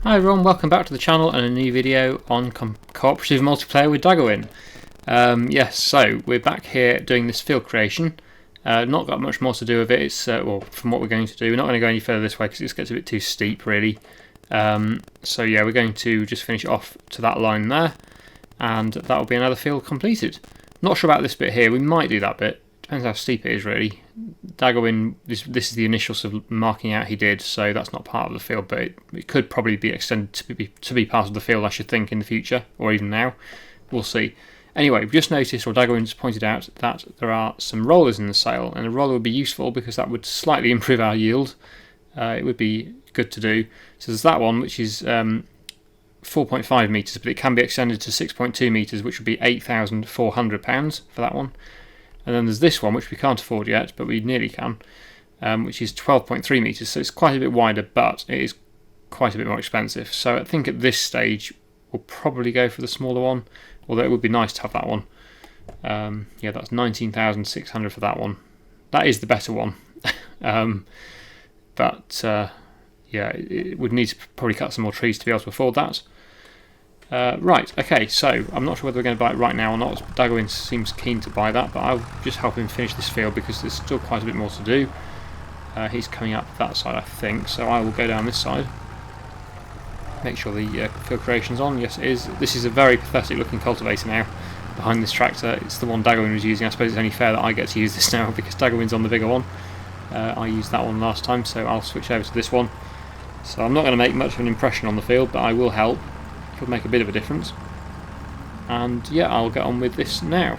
Hi everyone, welcome back to the channel and a new video on cooperative multiplayer with Daggerwin. Yes, so we're back here doing this field creation. Not got much more to do with it. It's well, from what we're going to do, we're not going to go any further this way because it gets a bit too steep, really. So yeah, we're going to just finish off to that line there, and that will be another field completed. Not sure about this bit here. We might do that bit. Depends how steep it is, really. Daggerwin, this is the initial sort of marking out he did, so that's not part of the field, but it could probably be extended to be part of the field, I should think, in the future, or even now. We'll see. Anyway, we've just noticed, or Daggerwin's pointed out, that there are some rollers in the sail, and a roller would be useful because that would slightly improve our yield. It would be good to do. So there's that one, which is 4.5 metres, but it can be extended to 6.2 metres, which would be £8,400 for that one. And then there's this one, which we can't afford yet, but we nearly can, which is 12.3 metres, so it's quite a bit wider, but it is quite a bit more expensive. So I think at this stage we'll probably go for the smaller one, although it would be nice to have that one. Yeah, that's 19,600 for that one. That is the better one. But yeah, it would need to probably cut some more trees to be able to afford that. Right, okay, so I'm not sure whether we're going to buy it right now or not. Daggerwin seems keen to buy that, but I'll just help him finish this field because there's still quite a bit more to do. He's coming up that side, I think, so I will go down this side. Make sure the field creation's on. Yes, it is. This is a very pathetic looking cultivator now behind this tractor. It's the one Daggerwin was using. I suppose it's only fair that I get to use this now because Daggerwin's on the bigger one. I used that one last time, so I'll switch over to this one. So I'm not going to make much of an impression on the field, but I will help. It'll make a bit of a difference. And yeah, I'll get on with this now.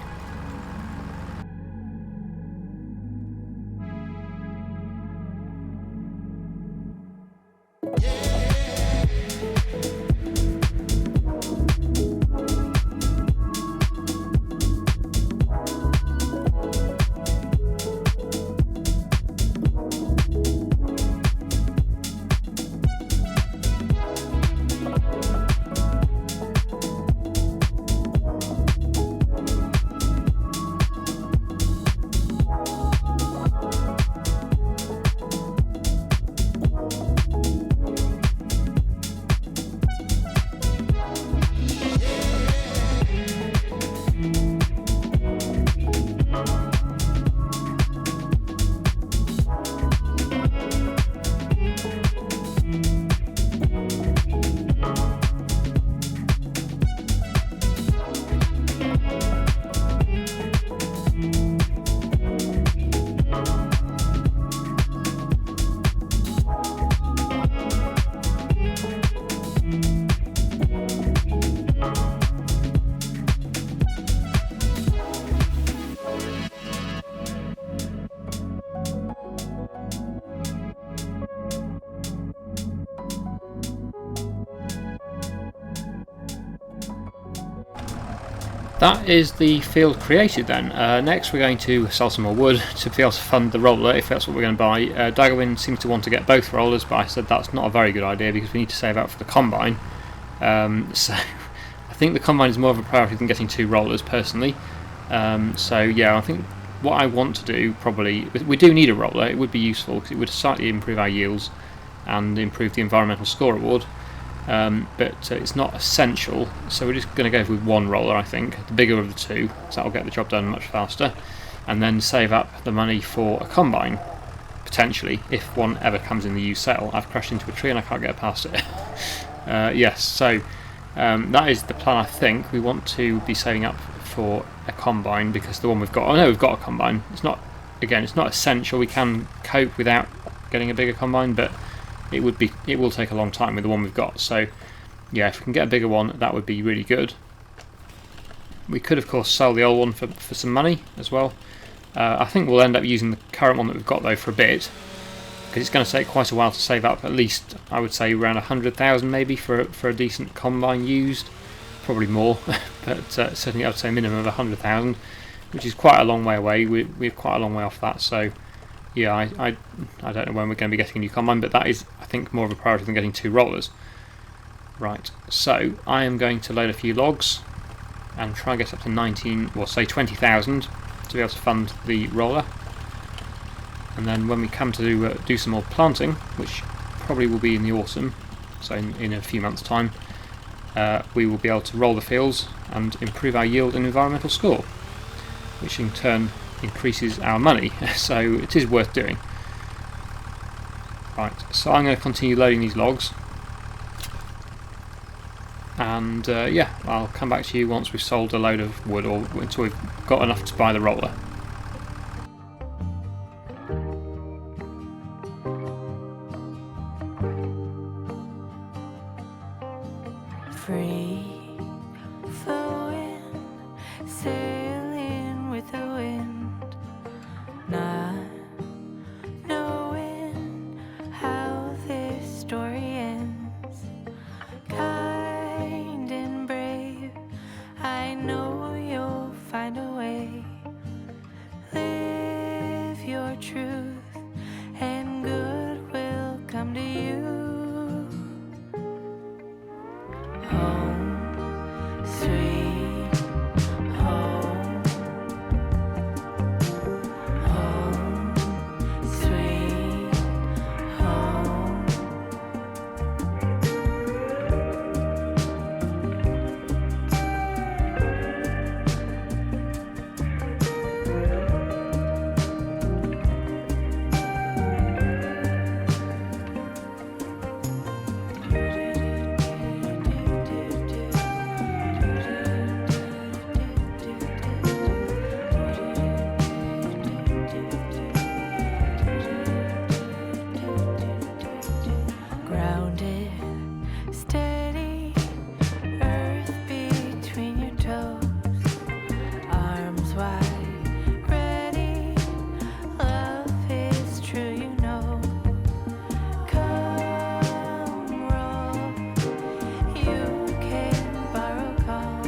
That is the field created then. Next we're going to sell some more wood to be able to fund the roller if that's what we're going to buy. Daggerwin seems to want to get both rollers, but I said that's not a very good idea because we need to save out for the combine. So I think the combine is more of a priority than getting two rollers personally. So yeah, I think what I want to do probably, we do need a roller. It would be useful because it would slightly improve our yields and improve the environmental score reward. But it's not essential, so we're just going to go with one roller, I think, the bigger of the two, so that'll get the job done much faster, and then save up the money for a combine, potentially, if one ever comes in the used sale. I've crashed into a tree and I can't get past it. Yes, so that is the plan, I think. We want to be saving up for a combine because the one we've got, I know we've got a combine, it's not, again, it's not essential, we can cope without getting a bigger combine, but it will take a long time with the one we've got. So yeah, if we can get a bigger one, that would be really good. We could of course sell the old one for some money as well. I think we'll end up using the current one that we've got though for a bit, because it's going to take quite a while to save up, at least I would say around 100,000 maybe for a decent combine used, probably more, but certainly I would say a minimum of 100,000, which is quite a long way away. We're quite a long way off that, so yeah, I don't know when we're going to be getting a new combine, but that is, I think, more of a priority than getting two rollers. Right, so I am going to load a few logs and try and get up to 19, or say 20,000 to be able to fund the roller. And then when we come to do some more planting, which probably will be in the autumn, so in a few months' time, we will be able to roll the fields and improve our yield and environmental score, which in turn increases our money, so it is worth doing. Right, so I'm going to continue loading these logs, and yeah, I'll come back to you once we've sold a load of wood, or until we've got enough to buy the roller. Free flowing, sailing with the wind, not knowing how this story ends. Kind and brave, I know you'll find a way. Live your truth and good will come to you. Home, sweet home. Home, sweet home. Grounded, steady, earth between your toes, arms wide, ready, love is true, you know. Come roll, you can borrow calm,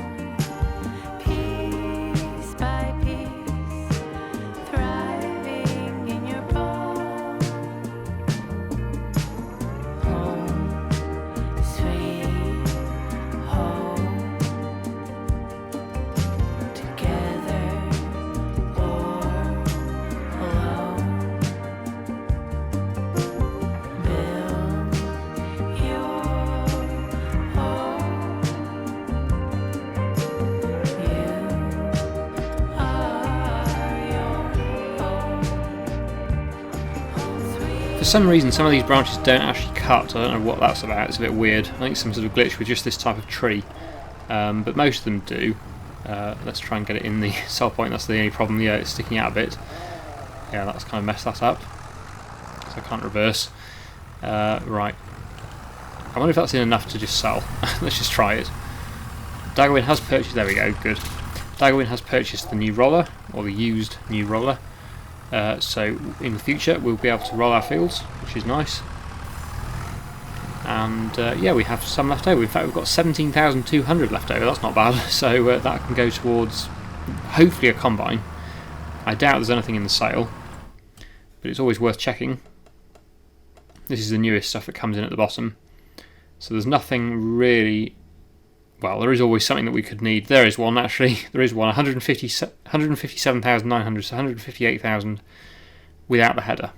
piece by piece, thriving in your palm. Home, sweet home. Together or alone, build your home. You are your home. Home, sweet. For some reason, some of these branches don't actually cut. I don't know what that's about. It's a bit weird. I think it's some sort of glitch with just this type of tree, but most of them do. Let's try and get it in the cell point. That's the only problem. Yeah, it's sticking out a bit. Yeah, that's kind of messed that up. So I can't reverse. Right. I wonder if that's enough to just sell. Let's just try it. Daggerwin has purchased. There we go. Good. Daggerwin has purchased the new roller, or the used new roller. So in the future we'll be able to roll our fields, which is nice. And yeah, we have some left over. In fact, we've got 17,200 left over. That's not bad. So that can go towards hopefully a combine. I doubt there's anything in the sale, but it's always worth checking. This is the newest stuff that comes in at the bottom. So there's nothing really. Well, there is always something that we could need. There is one, actually. There is one. 157,900, so 158,000 without the header.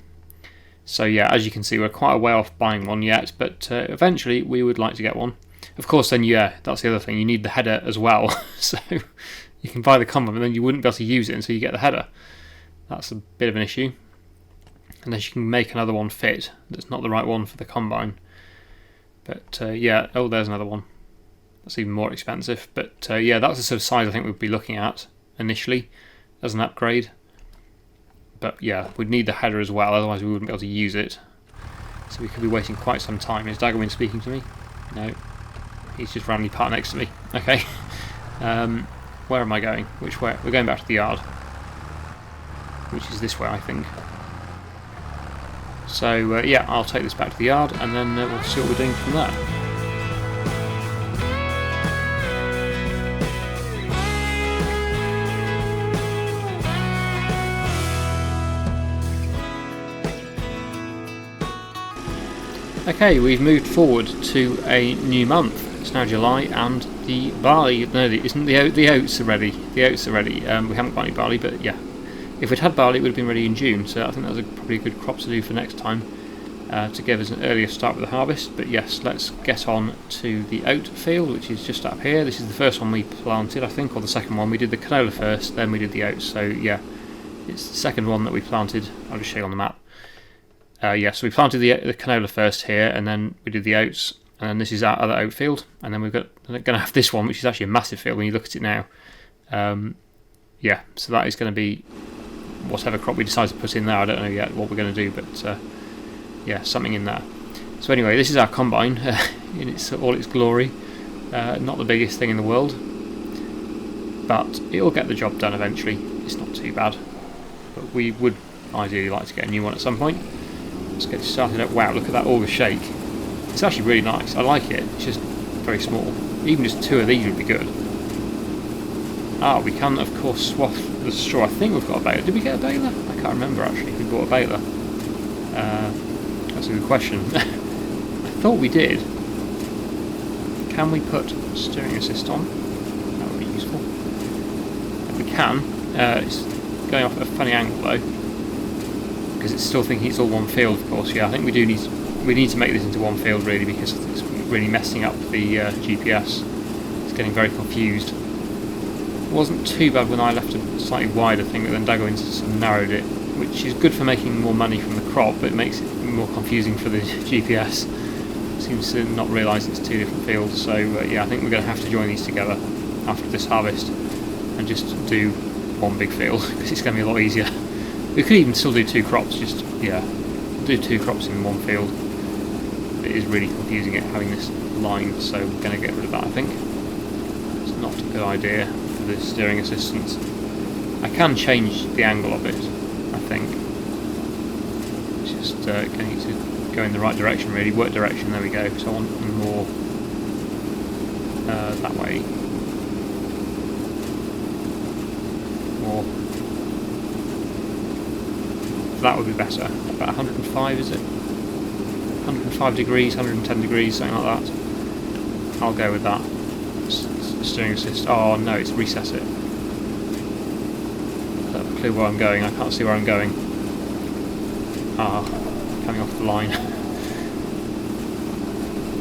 So yeah, as you can see, we're quite a way off buying one yet, but eventually we would like to get one. Of course, then yeah, that's the other thing. You need the header as well. So you can buy the combine, but then you wouldn't be able to use it until you get the header. That's a bit of an issue. Unless you can make another one fit that's not the right one for the combine. But yeah, oh, there's another one. That's even more expensive, but yeah, that's the sort of size I think we'd be looking at initially as an upgrade. But yeah, we'd need the header as well, otherwise we wouldn't be able to use it. So we could be waiting quite some time. Is Daggerwin speaking to me? No, he's just randomly parked next to me. Okay, where am I going? Which way? We're going back to the yard, which is this way, I think. So yeah, I'll take this back to the yard, and then we'll see what we're doing from there. Okay, we've moved forward to a new month. It's now July, and the barley, no, the oats are ready. The oats are ready. We haven't got any barley, but yeah, if we'd had barley, it would have been ready in June. So I think that's probably a good crop to do for next time. to give us an earlier start with the harvest. But yes, let's get on to the oat field, which is just up here. This is the first one we planted, I think, or the second one. We did the canola first, then we did the oats. So yeah, it's the second one that we planted. I'll just show you on the map. Yeah, so we planted the canola first here, and then we did the oats, and then this is our other oat field, and then we're going to have this one, which is actually a massive field when you look at it now. Yeah, so that is going to be whatever crop we decide to put in there. I don't know yet what we're going to do, but yeah, something in there. So anyway, this is our combine in all its glory. Not the biggest thing in the world, but it'll get the job done eventually. It's not too bad, but we would ideally like to get a new one at some point. Let's get started up. Wow, look at that auger shake. It's actually really nice. I like it. It's just very small. Even just 2 of these would be good. We can of course swath the straw. I think we've got a baler. Did we get a baler? I can't remember actually if we bought a baler. That's a good question. I thought we did. Can we put steering assist on? That would be useful. If we can. It's going off at a funny angle though, because it's still thinking it's all one field. Of course, yeah. I think we need to make this into one field really, because it's really messing up the GPS. It's getting very confused. It wasn't too bad when I left a slightly wider thing, but then Daggerwin sort of narrowed it, which is good for making more money from the crop, but it makes it more confusing for the GPS. It seems to not realise it's 2 different fields. So yeah, I think we're going to have to join these together after this harvest and just do one big field, because it's going to be a lot easier. We could even still do 2 crops, just yeah, do 2 crops in one field. It is really confusing it having this line, so we're going to get rid of that, I think. It's not a good idea for the steering assistance. I can change the angle of it, I think. It's just getting it to go in the right direction really, work direction, there we go. So I want more that way. More. That would be better. About 105 is it? 105 degrees, 110 degrees, something like that. I'll go with that. Steering assist. Oh no, it's reset it. I don't have a clue where I'm going. I can't see where I'm going. Coming off the line.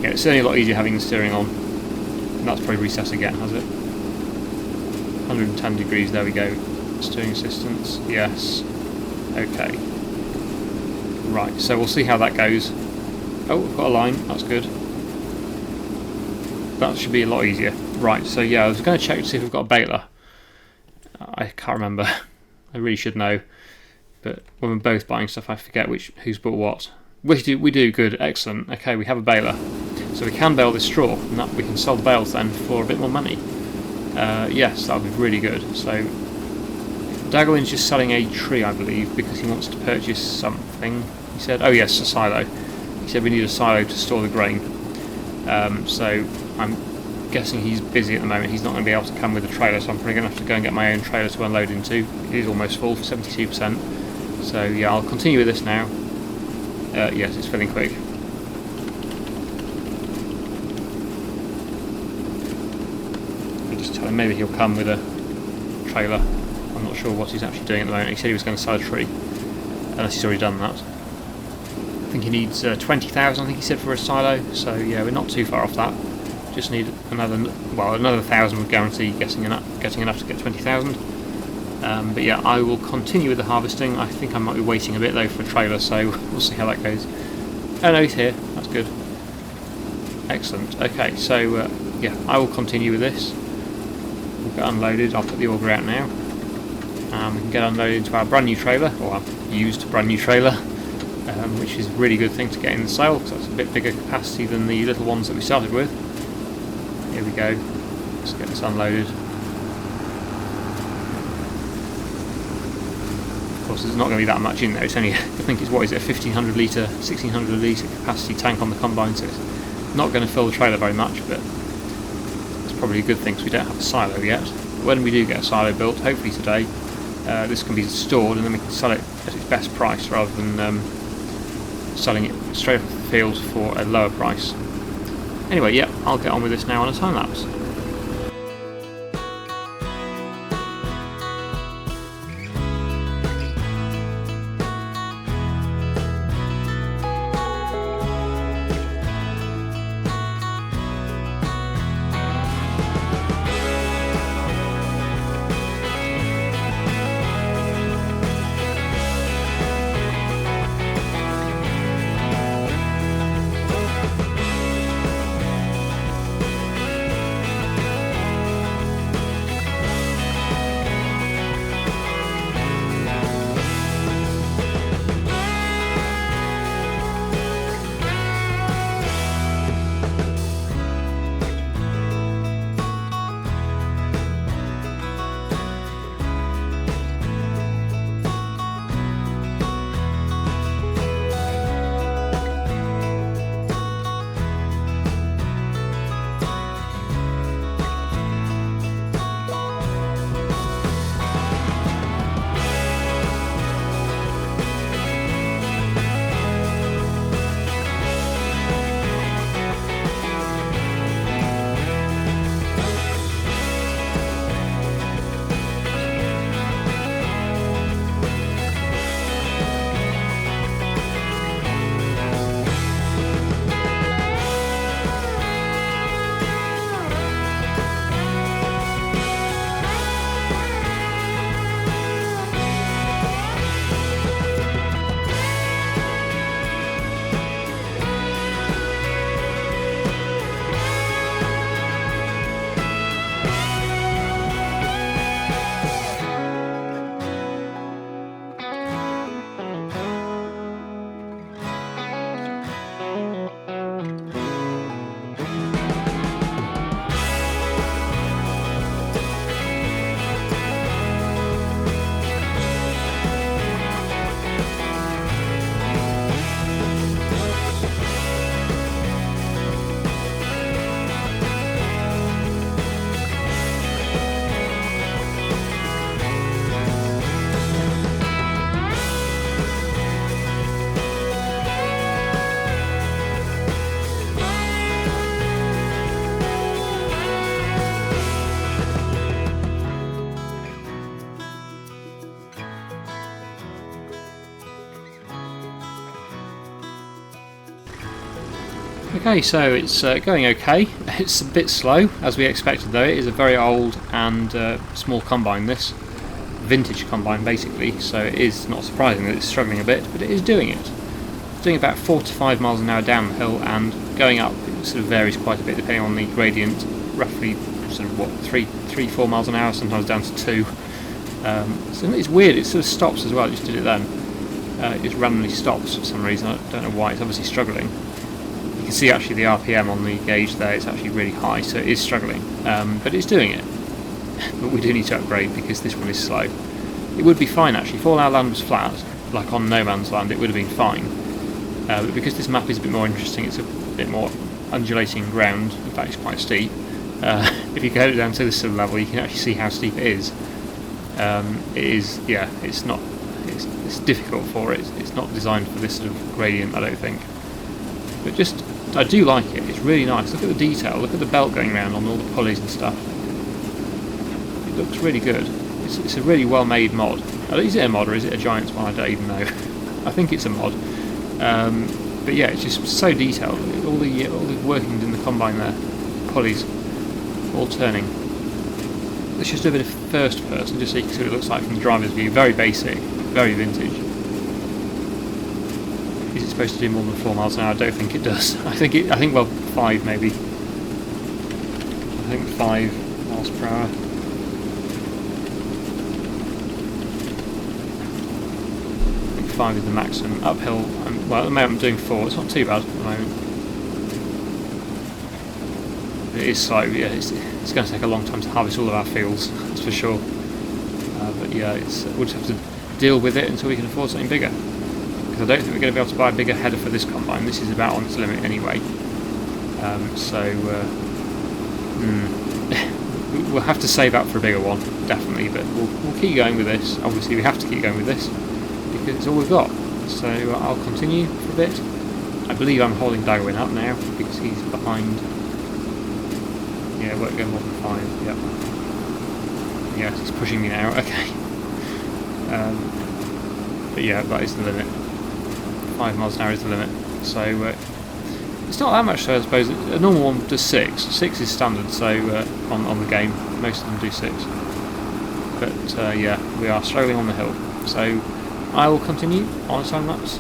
Yeah, it's certainly a lot easier having the steering on. And that's probably reset again, has it? 110 degrees, there we go. Steering assistance, yes. Okay. Right, so we'll see how that goes. Oh, we've got a line, that's good. That should be a lot easier. Right, so yeah, I was going to check to see if we've got a baler. I can't remember. I really should know. But when we're both buying stuff, I forget who's bought what. We do, good, excellent. Okay, we have a baler. So we can bale this straw, and we can sell the bales then for a bit more money. Yes, that would be really good. So Daggerwin's just selling a tree, I believe, because he wants to purchase something. He said, oh yes, a silo. He said we need a silo to store the grain. So I'm guessing he's busy at the moment. He's not going to be able to come with a trailer, so I'm probably going to have to go and get my own trailer to unload into. It is almost full, 72%. So yeah, I'll continue with this now. Yes, it's filling quick. I'll just tell him maybe he'll come with a trailer. I'm not sure what he's actually doing at the moment. He said he was going to sell a tree, unless he's already done that. I think he needs 20,000, I think he said, for a silo, so yeah, we're not too far off that. Just need another 1,000 would guarantee getting enough to get 20,000. But yeah, I will continue with the harvesting. I think I might be waiting a bit though for a trailer, so we'll see how that goes. Oh no, he's here, that's good. Excellent, okay, so yeah, I will continue with this. We'll get unloaded, I'll put the auger out now. We can get unloaded into our brand new trailer, or our used brand new trailer. Which is a really good thing to get in the sale, because that's a bit bigger capacity than the little ones that we started with. Here we go, let's get this unloaded. Of course there's not going to be that much in there, it's only, I think it's, what is it, a 1500 litre, 1600 litre capacity tank on the combine, so it's not going to fill the trailer very much, but it's probably a good thing because we don't have a silo yet. When we do get a silo built, hopefully today, this can be stored and then we can sell it at its best price rather than selling it straight off the field for a lower price. Anyway, yeah, I'll get on with this now on a time lapse. Okay, so it's going okay. It's a bit slow, as we expected though. It is a very old and small combine, this. Vintage combine basically, so it is not surprising that it's struggling a bit, but it is doing it. It's doing about 4 to 5 miles an hour down the hill, and going up it sort of varies quite a bit depending on the gradient, roughly sort of what, 3-4 miles an hour, sometimes down to 2. So it's weird, it sort of stops as well. It just did it then. It just randomly stops for some reason. I don't know why. It's obviously struggling. You can see actually the RPM on the gauge there, it's actually really high, so it is struggling, but it's doing it. But we do need to upgrade because this one is slow. It would be fine actually, if all our land was flat, like on No Man's Land, it would have been fine. But because this map is a bit more interesting, it's a bit more undulating ground, in fact it's quite steep. If you go down to this sort of level, you can actually see how steep it is. It is, yeah, it's difficult for it. It's not designed for this sort of gradient, I don't think. But just, I do like it. It's really nice. Look at the detail. Look at the belt going around on all the pulleys and stuff. It looks really good. It's a really well-made mod. Is it a mod or is it a Giants one? I don't even know. I think it's a mod. But yeah, it's just so detailed. All the workings in the combine there, pulleys, all turning. Let's just do a bit of first person, just so you can see what it looks like from the driver's view. Very basic, very vintage. Is it supposed to do more than 4 miles an hour? I don't think it does. I think well 5 maybe. I think 5 miles per hour. I think 5 is the maximum. Uphill, well at the moment I'm doing 4. It's not too bad at the moment. It is slow. Yeah, it's going to take a long time to harvest all of our fields. That's for sure. But yeah, we'll just have to deal with it until we can afford something bigger. I don't think we're going to be able to buy a bigger header for this combine. This is about on its limit anyway. We'll have to save up for a bigger one, definitely. But we'll keep going with this. Obviously, we have to keep going with this because it's all we've got. So I'll continue for a bit. I believe I'm holding Daggerwin up now because he's behind. Yeah, it won't go more than 5. Yep. Yeah, he's pushing me now. Okay. But yeah, that is the limit. 5 miles an hour is the limit, so it's not that much. So I suppose a normal one does 6. 6 is standard, so on the game most of them do 6. But yeah, we are struggling on the hill. So I will continue on a time lapse.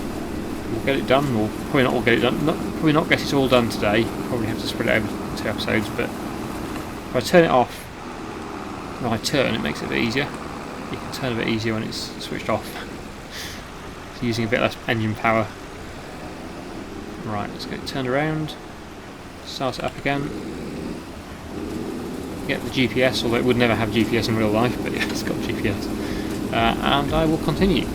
We'll get it done, or probably not. We'll get it done. Probably not get it all done today. Probably have to spread it over 2 episodes. But if I turn it off, when I turn, it makes it a bit easier. You can turn a bit easier when it's switched off. Using a bit less engine power. Right, let's get it turned around, start it up again, get the GPS, although it would never have GPS in real life, but yeah, it's got GPS, and I will continue.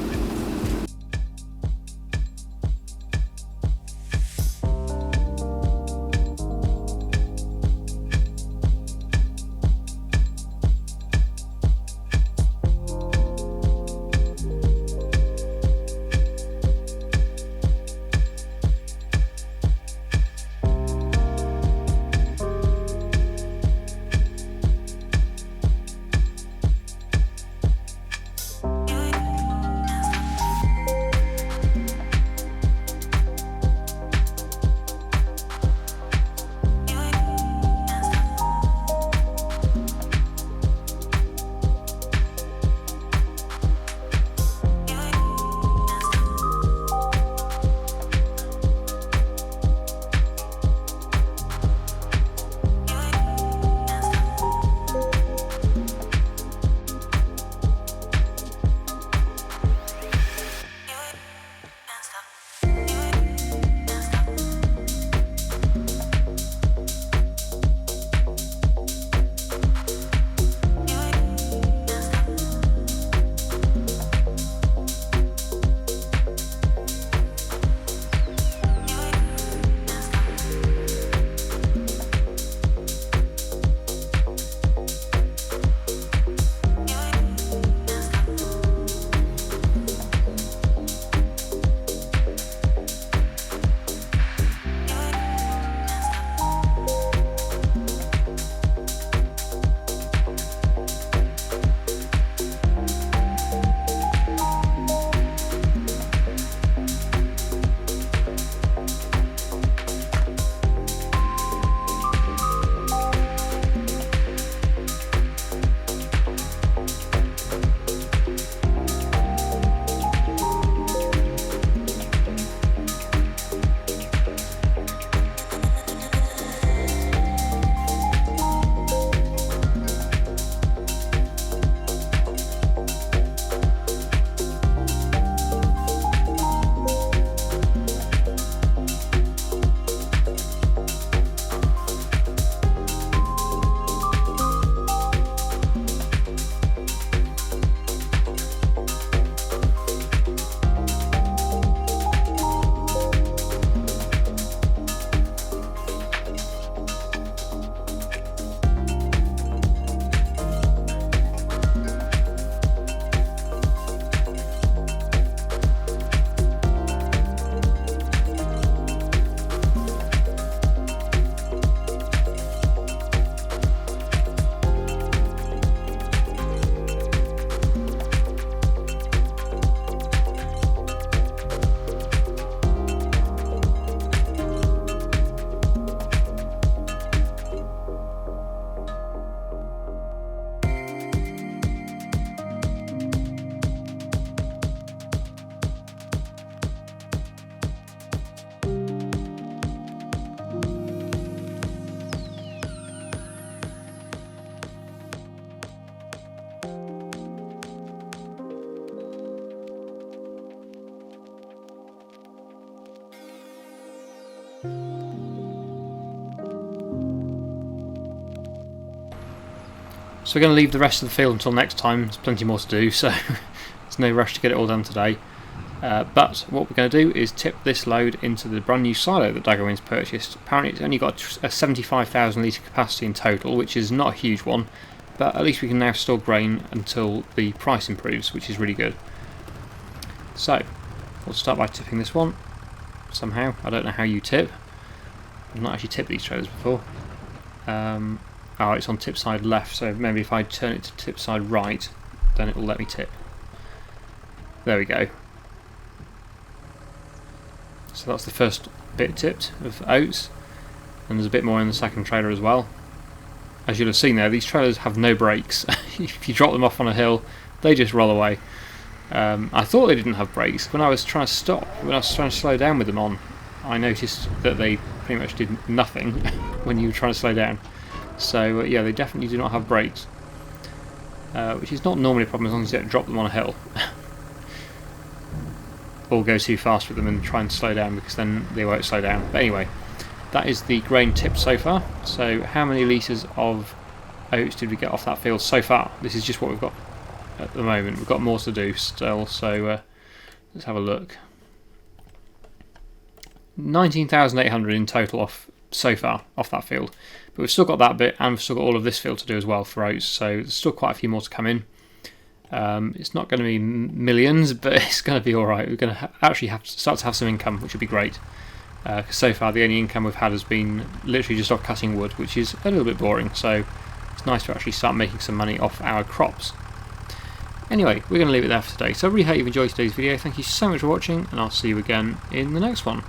So we're going to leave the rest of the field until next time. There's plenty more to do, so there's no rush to get it all done today. But what we're going to do is tip this load into the brand new silo that Daggerwin's purchased. Apparently it's only got a 75,000 litre capacity in total, which is not a huge one, but at least we can now store grain until the price improves, which is really good. So we'll start by tipping this one somehow. I don't know how you tip. I've not actually tipped these trailers before. Oh, it's on tip side left, so maybe if I turn it to tip side right, then it will let me tip. There we go. So that's the first bit tipped of oats, and there's a bit more in the second trailer as well. As you'll have seen there, these trailers have no brakes. If you drop them off on a hill, they just roll away. I thought they didn't have brakes. When I was trying to stop, when I was trying to slow down with them on, I noticed that they pretty much did nothing when you were trying to slow down. So yeah, they definitely do not have brakes, which is not normally a problem as long as you don't drop them on a hill or go too fast with them and try and slow down, because then they won't slow down. But anyway, that is the grain tip so far. So how many litres of oats did we get off that field so far? This is just what we've got at the moment. We've got more to do still, so let's have a look. 19,800 in total off so far off that field, but we've still got that bit, and we've still got all of this field to do as well for oats, so there's still quite a few more to come in. It's not going to be millions, but it's going to be alright. We're going to actually have to start to have some income, which would be great, because so far the only income we've had has been literally just off cutting wood, which is a little bit boring, so it's nice to actually start making some money off our crops. Anyway, we're going to leave it there for today, so I really hope you've enjoyed today's video. Thank you so much for watching, and I'll see you again in the next one.